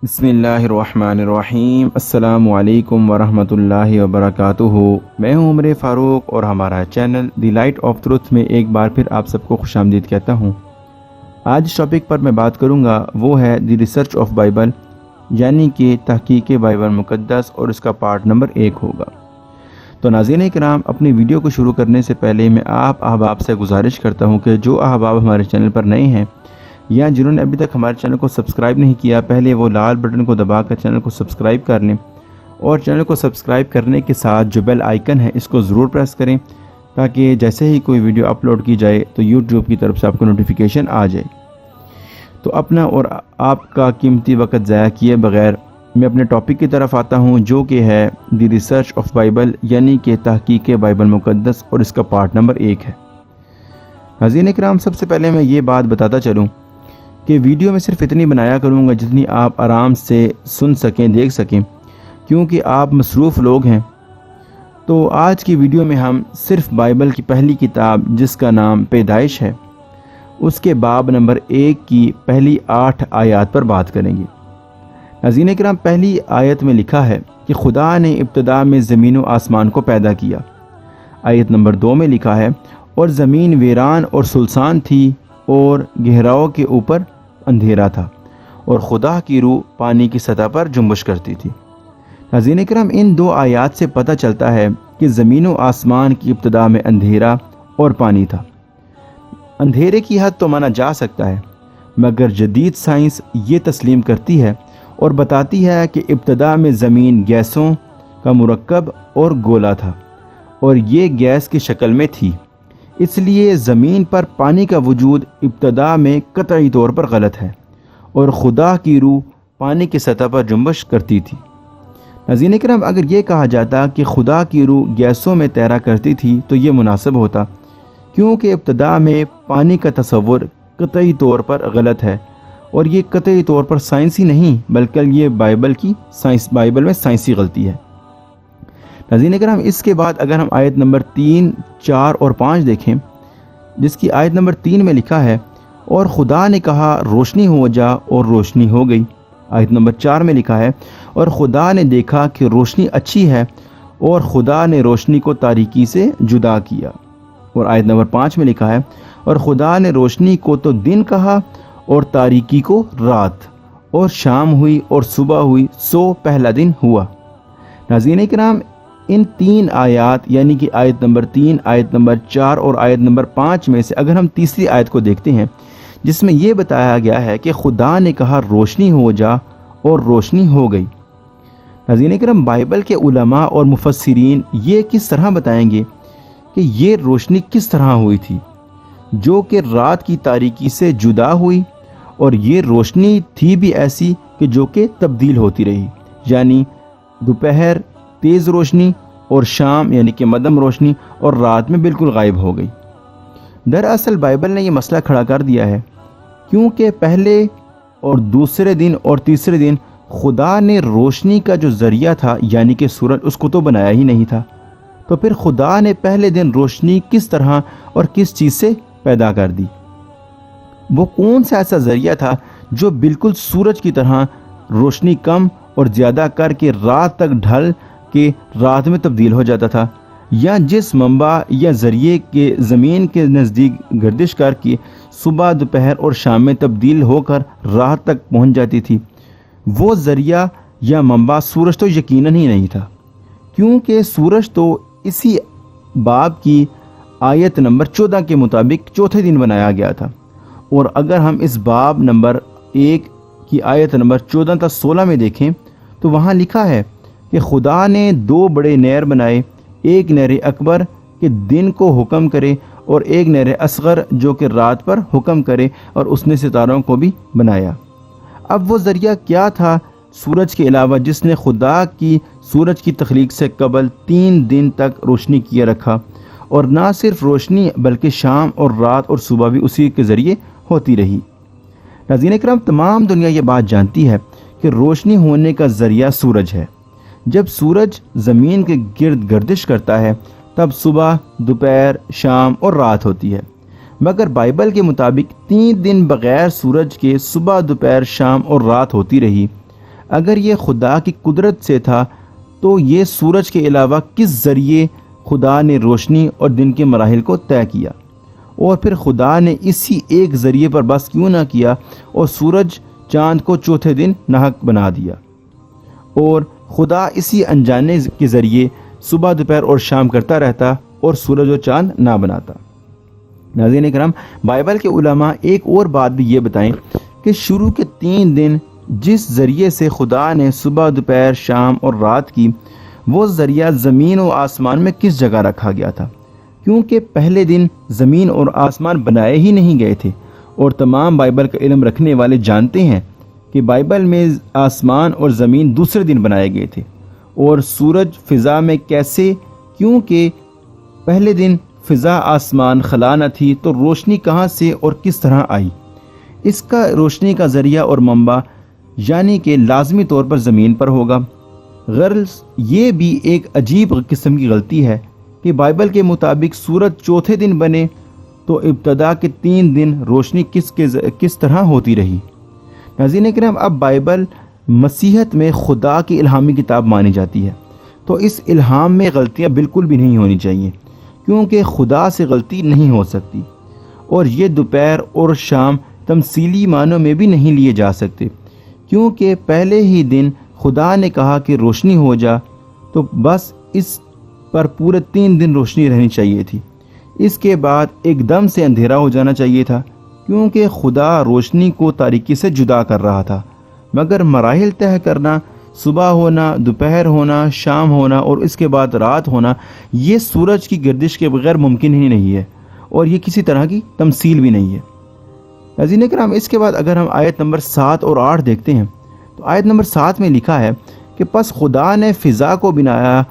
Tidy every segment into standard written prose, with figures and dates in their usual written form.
بسم اللہ الرحمن الرحیم۔ السلام علیکم ورحمۃ اللہ وبرکاتہ۔ میں ہوں عمر فاروق اور ہمارا channel the light of truth میں ایک بار پھر آپ سب کو خوش آمدید کہتا ہوں۔ آج اس ٹاپک پر میں بات کروں گا وہ ہے دی ریسرچ آف بائبل، یعنی کہ تحقیق بائبل مقدس، اور اس کا پارٹ نمبر 1 ہوگا۔ تو ناظرین کرام، اپنی ویڈیو کو شروع کرنے سے پہلے میں آپ احباب سے گزارش کرتا ہوں کہ جو احباب ہمارے چینل پر نئے ہیں یا جنہوں نے ابھی تک ہمارے چینل کو سبسکرائب نہیں کیا، پہلے وہ لال بٹن کو دبا کر چینل کو سبسکرائب کر لیں، اور چینل کو سبسکرائب کرنے کے ساتھ جو بیل آئیکن ہے اس کو ضرور پریس کریں تاکہ جیسے ہی کوئی ویڈیو اپلوڈ کی جائے تو یوٹیوب کی طرف سے آپ کو نوٹیفیکیشن آ جائے۔ تو اپنا اور آپ کا قیمتی وقت ضائع کیے بغیر میں اپنے ٹاپک کی طرف آتا ہوں، جو کہ ہے دی ریسرچ آف بائبل، یعنی کہ تحقیق بائبل مقدس، اور اس کا پارٹ نمبر 1 ہے۔ ناظرین کرام، سب سے پہلے میں یہ بات بتاتا چلوں کہ ویڈیو میں صرف اتنی بنایا کروں گا جتنی آپ آرام سے سن سکیں، دیکھ سکیں، کیونکہ آپ مصروف لوگ ہیں۔ تو آج کی ویڈیو میں ہم صرف بائبل کی پہلی کتاب جس کا نام پیدائش ہے، اس کے باب نمبر 1 کی پہلی 8 آیات پر بات کریں گے۔ ناظرین کرام، پہلی آیت میں لکھا ہے کہ خدا نے ابتدا میں زمین و آسمان کو پیدا کیا۔ آیت نمبر 2 میں لکھا ہے اور زمین ویران اور سلسان تھی اور گہراؤں کے اوپر اندھیرا تھا، اور خدا کی روح پانی کی سطح پر جنبش کرتی تھی۔ ناظرین کرام، ان 2 آیات سے پتہ چلتا ہے کہ زمین و آسمان کی ابتدا میں اندھیرا اور پانی تھا۔ اندھیرے کی حد تو مانا جا سکتا ہے، مگر جدید سائنس یہ تسلیم کرتی ہے اور بتاتی ہے کہ ابتدا میں زمین گیسوں کا مرکب اور گولا تھا، اور یہ گیس کی شکل میں تھی، اس لیے زمین پر پانی کا وجود ابتدا میں قطعی طور پر غلط ہے، اور خدا کی روح پانی کی سطح پر جنبش کرتی تھی۔ ناظرین کرام، اگر یہ کہا جاتا کہ خدا کی روح گیسوں میں تیرا کرتی تھی تو یہ مناسب ہوتا، کیونکہ ابتدا میں پانی کا تصور قطعی طور پر غلط ہے، اور یہ قطعی طور پر سائنسی نہیں بلکہ یہ بائبل میں سائنسی غلطی ہے۔ ناظرین کرام، اس کے بعد اگر ہم آیت نمبر 3، 4 اور 5 دیکھیں، جس کی آیت نمبر 3 میں لکھا ہے اور خدا نے کہا روشنی ہو جا، اور روشنی ہو گئی۔ آیت نمبر 4 میں لکھا ہے اور خدا نے دیکھا کہ روشنی اچھی ہے، اور خدا نے روشنی کو تاریکی سے جدا کیا۔ اور آیت نمبر 5 میں لکھا ہے اور خدا نے روشنی کو تو دن کہا اور تاریکی کو رات، اور شام ہوئی اور صبح ہوئی، سو پہلا دن ہوا۔ ناظرین کرام، ان 3 آیات یعنی کہ آیت نمبر 3، آیت نمبر 4 اور آیت نمبر 5 میں سے اگر ہم تیسری آیت کو دیکھتے ہیں، جس میں یہ بتایا گیا ہے کہ خدا نے کہا روشنی ہو جا، اور روشنی ہو گئی۔ ناظرین کرام، بائبل کے علماء اور مفسرین یہ کس طرح بتائیں گے کہ یہ روشنی کس طرح ہوئی تھی، جو کہ رات کی تاریکی سے جدا ہوئی، اور یہ روشنی تھی بھی ایسی کہ جو کہ تبدیل ہوتی رہی، یعنی دوپہر تیز روشنی، اور شام یعنی کہ مدھم روشنی، اور رات میں بالکل غائب ہو گئی۔ دراصل بائبل نے یہ مسئلہ کھڑا کر دیا ہے، کیونکہ پہلے اور دوسرے دن اور تیسرے دن خدا نے روشنی کا جو ذریعہ تھا یعنی کہ سورج، اس کو تو بنایا ہی نہیں تھا، تو پھر خدا نے پہلے دن روشنی کس طرح اور کس چیز سے پیدا کر دی؟ وہ کون سا ایسا ذریعہ تھا جو بالکل سورج کی طرح روشنی کم اور زیادہ کر کے رات تک ڈھل کے رات میں تبدیل ہو جاتا تھا، یا جس منبع یا ذریعے کے زمین کے نزدیک گردش کر کے صبح، دوپہر اور شام میں تبدیل ہو کر رات تک پہنچ جاتی تھی؟ وہ ذریعہ یا منبع سورج تو یقیناً ہی نہیں تھا، کیونکہ سورج تو اسی باب کی آیت نمبر 14 کے مطابق چوتھے دن بنایا گیا تھا۔ اور اگر ہم اس باب نمبر 1 کی آیت نمبر 14 تا 16 میں دیکھیں تو وہاں لکھا ہے کہ خدا نے 2 بڑے نہر بنائے، ایک نہر اکبر کہ دن کو حکم کرے، اور ایک نہر اصغر جو کہ رات پر حکم کرے، اور اس نے ستاروں کو بھی بنایا۔ اب وہ ذریعہ کیا تھا سورج کے علاوہ جس نے خدا کی سورج کی تخلیق سے قبل 3 دن تک روشنی کیے رکھا، اور نہ صرف روشنی بلکہ شام اور رات اور صبح بھی اسی کے ذریعے ہوتی رہی۔ ناظرین کرام، تمام دنیا یہ بات جانتی ہے کہ روشنی ہونے کا ذریعہ سورج ہے۔ جب سورج زمین کے گرد گردش کرتا ہے تب صبح، دوپہر، شام اور رات ہوتی ہے، مگر بائبل کے مطابق 3 دن بغیر سورج کے صبح، دوپہر، شام اور رات ہوتی رہی، اگر یہ خدا کی قدرت سے تھا تو یہ سورج کے علاوہ کس ذریعے خدا نے روشنی اور دن کے مراحل کو طے کیا؟ اور پھر خدا نے اسی ایک ذریعے پر بس کیوں نہ کیا اور سورج چاند کو چوتھے دن ناحق بنا دیا، اور خدا اسی انجانے کے ذریعے صبح دوپہر اور شام کرتا رہتا اور سورج اور چاند نہ بناتا۔ ناظرین کرام، بائبل کے علماء ایک اور بات بھی یہ بتائیں کہ شروع کے 3 دن جس ذریعے سے خدا نے صبح دوپہر شام اور رات کی، وہ ذریعہ زمین و آسمان میں کس جگہ رکھا گیا تھا؟ کیونکہ پہلے دن زمین اور آسمان بنائے ہی نہیں گئے تھے، اور تمام بائبل کا علم رکھنے والے جانتے ہیں کہ بائبل میں آسمان اور زمین دوسرے دن بنائے گئے تھے، اور سورج فضا میں کیسے؟ کیونکہ پہلے دن فضا آسمان خلا نہ تھی، تو روشنی کہاں سے اور کس طرح آئی؟ اس کا روشنی کا ذریعہ اور منبع یعنی کہ لازمی طور پر زمین پر ہوگا۔ غرض یہ بھی ایک عجیب قسم کی غلطی ہے کہ بائبل کے مطابق سورج چوتھے دن بنے تو ابتدا کے 3 دن روشنی کس طرح ہوتی رہی؟ ناظرین کرام، اب بائبل مسیحیت میں خدا کی الہامی کتاب مانی جاتی ہے، تو اس الہام میں غلطیاں بالکل بھی نہیں ہونی چاہیے، کیونکہ خدا سے غلطی نہیں ہو سکتی، اور یہ دوپہر اور شام تمثیلی معنوں میں بھی نہیں لیے جا سکتے، کیونکہ پہلے ہی دن خدا نے کہا کہ روشنی ہو جا، تو بس اس پر پورے 3 دن روشنی رہنی چاہیے تھی۔ اس کے بعد ایک دم سے اندھیرا ہو جانا چاہیے تھا، کیونکہ خدا روشنی کو تاریکی سے جدا کر رہا تھا، مگر مراحل طے کرنا، صبح ہونا، دوپہر ہونا، شام ہونا اور اس کے بعد رات ہونا، یہ سورج کی گردش کے بغیر ممکن ہی نہیں ہے، اور یہ کسی طرح کی تمثیل بھی نہیں ہے۔ ناظرین کرام، اس کے بعد اگر ہم آیت نمبر 7 اور 8 دیکھتے ہیں تو آیت نمبر 7 میں لکھا ہے کہ پس خدا نے فضا کو بنایا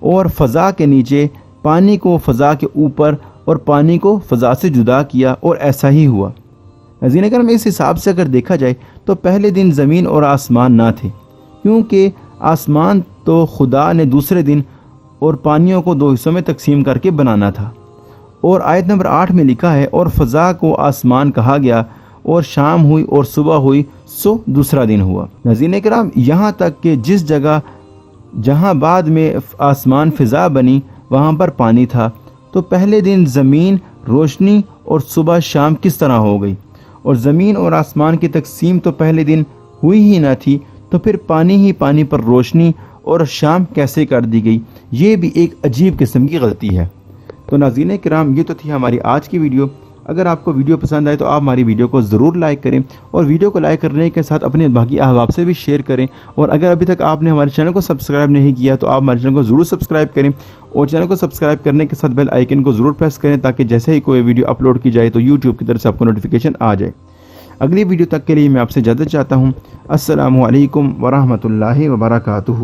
اور فضا کے نیچے، پانی کو فضا کے اوپر اور پانی کو فضا سے جدا کیا، اور ایسا ہی ہوا۔ ناظرین کرام، اس حساب سے اگر دیکھا جائے تو پہلے دن زمین اور آسمان نہ تھے، کیونکہ آسمان تو خدا نے دوسرے دن اور پانیوں کو 2 حصوں میں تقسیم کر کے بنانا تھا۔ اور آیت نمبر 8 میں لکھا ہے اور فضا کو آسمان کہا گیا، اور شام ہوئی اور صبح ہوئی، سو دوسرا دن ہوا۔ ناظرین کرام، یہاں تک کہ جس جگہ جہاں بعد میں آسمان فضا بنی وہاں پر پانی تھا، تو پہلے دن زمین روشنی اور صبح شام کس طرح ہو گئی؟ اور زمین اور آسمان کی تقسیم تو پہلے دن ہوئی ہی نہ تھی، تو پھر پانی ہی پانی پر روشنی اور شام کیسے کر دی گئی؟ یہ بھی ایک عجیب قسم کی غلطی ہے۔ تو ناظرین کرام، یہ تو تھی ہماری آج کی ویڈیو۔ اگر آپ کو ویڈیو پسند آئے تو آپ ہماری ویڈیو کو ضرور لائک کریں، اور ویڈیو کو لائک کرنے کے ساتھ اپنے باقی احباب سے بھی شیئر کریں، اور اگر ابھی تک آپ نے ہمارے چینل کو سبسکرائب نہیں کیا تو آپ ہمارے چینل کو ضرور سبسکرائب کریں، اور چینل کو سبسکرائب کرنے کے ساتھ بیل آئیکن کو ضرور پریس کریں، تاکہ جیسے ہی کوئی ویڈیو اپلوڈ کی جائے تو یوٹیوب کی طرف سے آپ کو نوٹیفیکیشن آ جائے۔ اگلی ویڈیو تک کے لیے میں آپ سے اجازت چاہتا ہوں۔ السلام علیکم ورحمۃ اللہ وبرکاتہ۔